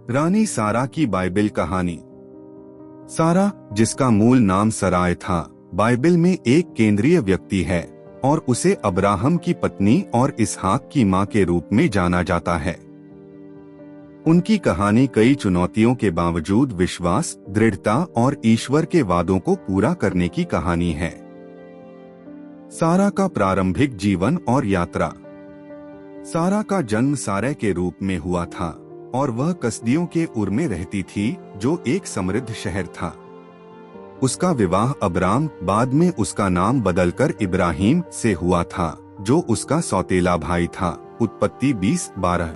रानी सारा की बाइबिल कहानी। सारा, जिसका मूल नाम सराय था, बाइबिल में एक केंद्रीय व्यक्ति है और उसे अब्राहम की पत्नी और इसहाक की मां के रूप में जाना जाता है। उनकी कहानी कई चुनौतियों के बावजूद विश्वास, दृढ़ता और ईश्वर के वादों को पूरा करने की कहानी है। सारा का प्रारंभिक जीवन और यात्रा। सारा का जन्म सारै के रूप में हुआ था और वह कसदियों के उर में रहती थी, जो एक समृद्ध शहर था। उसका विवाह अब्राम, बाद में उसका नाम बदलकर इब्राहिम से हुआ था, जो उसका सौतेला भाई था। उत्पत्ति 20:12।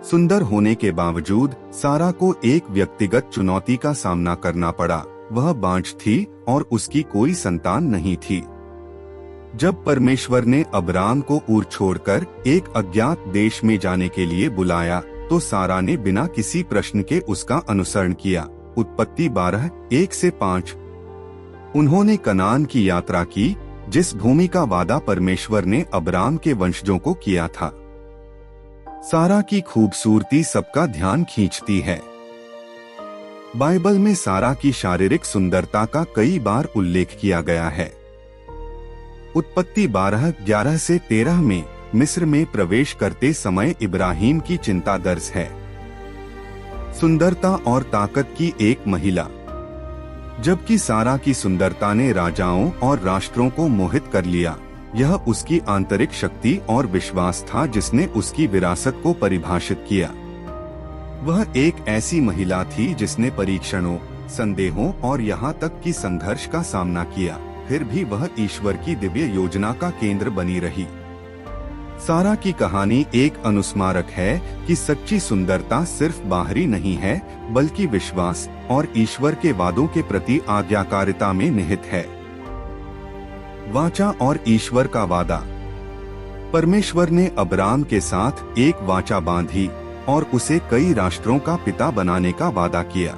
सुंदर होने के बावजूद सारा को एक व्यक्तिगत चुनौती का सामना करना पड़ा। वह बांझ थी और उसकी कोई संतान नहीं थी। जब परमेश्वर ने अब्राम को ऊर छोड़कर एक अज्ञात देश में जाने के लिए बुलाया, तो सारा ने बिना किसी प्रश्न के उसका अनुसरण किया। उत्पत्ति 12:1-5। उन्होंने कनान की यात्रा की, जिस भूमि का वादा परमेश्वर ने अब्राम के वंशजों को किया था। सारा की खूबसूरती सबका ध्यान खींचती है। बाइबल में सारा की शारीरिक सुंदरता का कई बार उल्लेख किया गया है। उत्पत्ति 12:11-13 में मिस्र में प्रवेश करते समय इब्राहिम की चिंता दर्ज है। सुंदरता और ताकत की एक महिला। जबकि सारा की सुंदरता ने राजाओं और राष्ट्रों को मोहित कर लिया। यह उसकी आंतरिक शक्ति और विश्वास था जिसने उसकी विरासत को परिभाषित किया। वह एक ऐसी महिला थी जिसने परीक्षणों, संदेहों और यहाँ तक कि संघर्ष का सामना किया, फिर भी वह ईश्वर की दिव्य योजना का केंद्र बनी रही। सारा की कहानी एक अनुस्मारक है कि सच्ची सुंदरता सिर्फ बाहरी नहीं है, बल्कि विश्वास और ईश्वर के वादों के प्रति आज्ञाकारिता में निहित है। वाचा और ईश्वर का वादा। परमेश्वर ने अब्राम के साथ एक वाचा बांधी और उसे कई राष्ट्रों का पिता बनाने का वादा किया।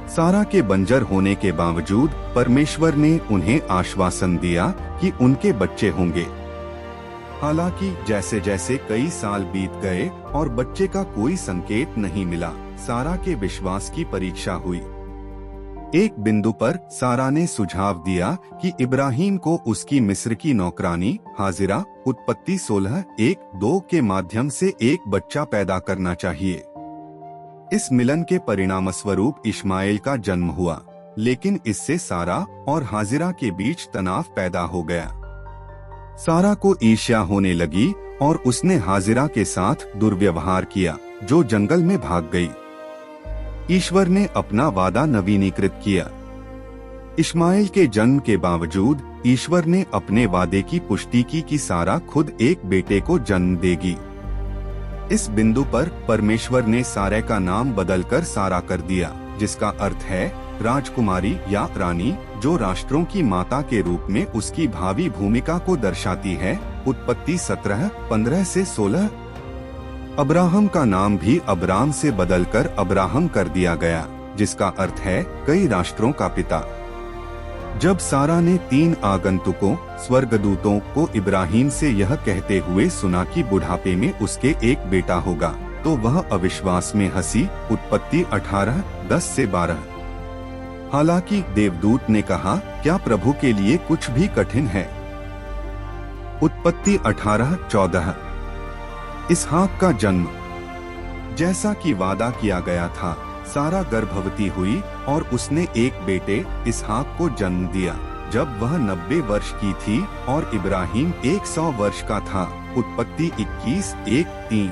सारा के बंजर होने के बावजूद परमेश्वर ने उन्हें आश्वासन दिया कि उनके बच्चे होंगे। हालांकि जैसे जैसे कई साल बीत गए और बच्चे का कोई संकेत नहीं मिला, सारा के विश्वास की परीक्षा हुई। एक बिंदु पर सारा ने सुझाव दिया कि इब्राहिम को उसकी मिस्र की नौकरानी हाजिरा, उत्पत्ति 16:1-2 के माध्यम से एक बच्चा पैदा करना चाहिए। इस मिलन के परिणामस्वरूप इश्माएल का जन्म हुआ, लेकिन इससे सारा और हाजिरा के बीच तनाव पैदा हो गया। सारा को ईर्ष्या होने लगी और उसने हाजिरा के साथ दुर्व्यवहार किया, जो जंगल में भाग गई। ईश्वर ने अपना वादा नवीनीकृत किया। इश्माएल के जन्म के बावजूद ईश्वर ने अपने वादे की पुष्टि की कि सारा खुद एक बेटे को जन्म देगी। इस बिंदु पर परमेश्वर ने सारै का नाम बदलकर सारा कर दिया, जिसका अर्थ है राजकुमारी या रानी, जो राष्ट्रों की माता के रूप में उसकी भावी भूमिका को दर्शाती है। उत्पत्ति 17:15-16। अब्राहम का नाम भी अब्राम से बदलकर अब्राहम कर दिया गया, जिसका अर्थ है कई राष्ट्रों का पिता। जब सारा ने 3 आगंतुकों, स्वर्गदूतों को इब्राहिम से यह कहते हुए सुना कि बुढ़ापे में उसके एक बेटा होगा, तो वह अविश्वास में हंसी। उत्पत्ति 18:10-12। हालांकि देवदूत ने कहा, क्या प्रभु के लिए कुछ भी कठिन है? उत्पत्ति 18:14। इसहाक का जन्म। जैसा कि वादा किया गया था, सारा गर्भवती हुई और उसने एक बेटे इसहाक को जन्म दिया जब वह 90 वर्ष की थी और इब्राहिम 100 वर्ष का था। उत्पत्ति 21:1-3।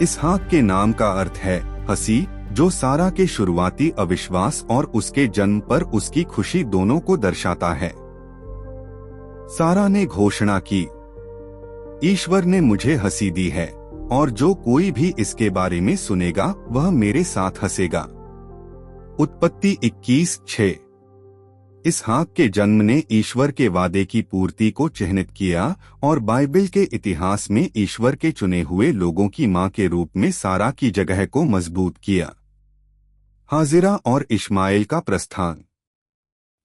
इसहाक के नाम का अर्थ है हंसी, जो सारा के शुरुआती अविश्वास और उसके जन्म पर उसकी खुशी दोनों को दर्शाता है। सारा ने घोषणा की, ईश्वर ने मुझे हंसी दी है और जो कोई भी इसके बारे में सुनेगा वह मेरे साथ हंसेगा। उत्पत्ति 21:6। इसहाक के जन्म ने ईश्वर के वादे की पूर्ति को चिह्नित किया और बाइबल के इतिहास में ईश्वर के चुने हुए लोगों की मां के रूप में सारा की जगह को मजबूत किया। हाजिरा और इश्माएल का प्रस्थान।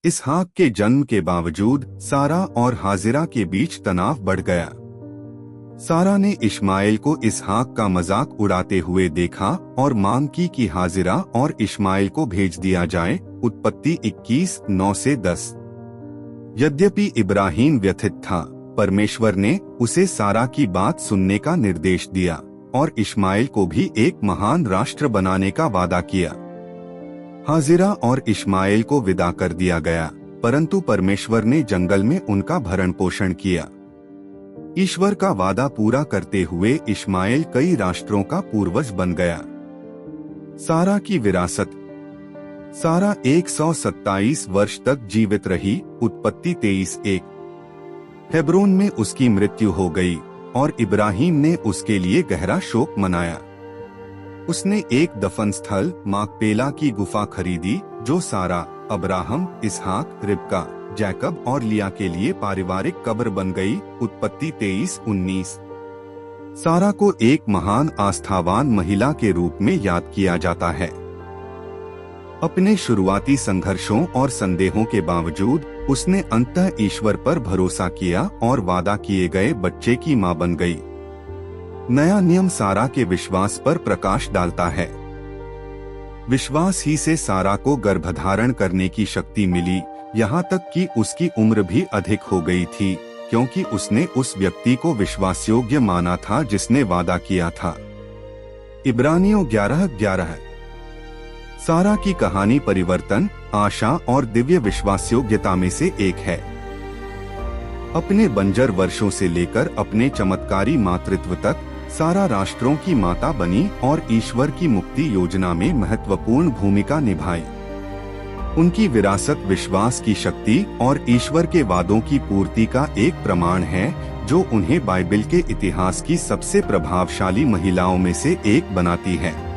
इसहाक के जन्म के बावजूद सारा और हाजिरा के बीच तनाव बढ़ गया। सारा ने इश्माइल को इसहाक का मजाक उड़ाते हुए देखा और मांग की कि हाजिरा और इश्माइल को भेज दिया जाए। उत्पत्ति 21:9-10। यद्यपि इब्राहिम व्यथित था, परमेश्वर ने उसे सारा की बात सुनने का निर्देश दिया और इश्माइल को भी एक महान राष्ट्र बनाने का वादा किया। हाजिरा और इश्माइल को विदा कर दिया गया, परंतु परमेश्वर ने जंगल में उनका भरण पोषण किया। ईश्वर का वादा पूरा करते हुए इश्माइल कई राष्ट्रों का पूर्वज बन गया। सारा की विरासत। सारा 127 वर्ष तक जीवित रही। उत्पत्ति 23:1। हेब्रोन में उसकी मृत्यु हो गई और इब्राहिम ने उसके लिए गहरा शोक मनाया। उसने एक दफन स्थल माकपेला की गुफा खरीदी, जो सारा, अब्राहम, इसहाक, रिबका, जैकब और लिया के लिए पारिवारिक कब्र बन गई। उत्पत्ति 23:19। सारा को एक महान आस्थावान महिला के रूप में याद किया जाता है। अपने शुरुआती संघर्षों और संदेहों के बावजूद उसने अंततः ईश्वर पर भरोसा किया और वादा किए गए बच्चे की मां बन गई। नया नियम सारा के विश्वास पर प्रकाश डालता है। विश्वास ही से सारा को गर्भधारण करने की शक्ति मिली, यहाँ तक कि उसकी उम्र भी अधिक हो गई थी, क्योंकि उसने उस व्यक्ति को विश्वासयोग्य माना था जिसने वादा किया था। इब्रानियों 11:11। सारा की कहानी परिवर्तन, आशा और दिव्य विश्वासयोग्यता में से एक है। अपने बंजर वर्षों से लेकर अपने चमत्कारी मातृत्व तक सारा राष्ट्रों की माता बनी और ईश्वर की मुक्ति योजना में महत्वपूर्ण भूमिका निभाई। उनकी विरासत विश्वास की शक्ति और ईश्वर के वादों की पूर्ति का एक प्रमाण है, जो उन्हें बाइबिल के इतिहास की सबसे प्रभावशाली महिलाओं में से एक बनाती है।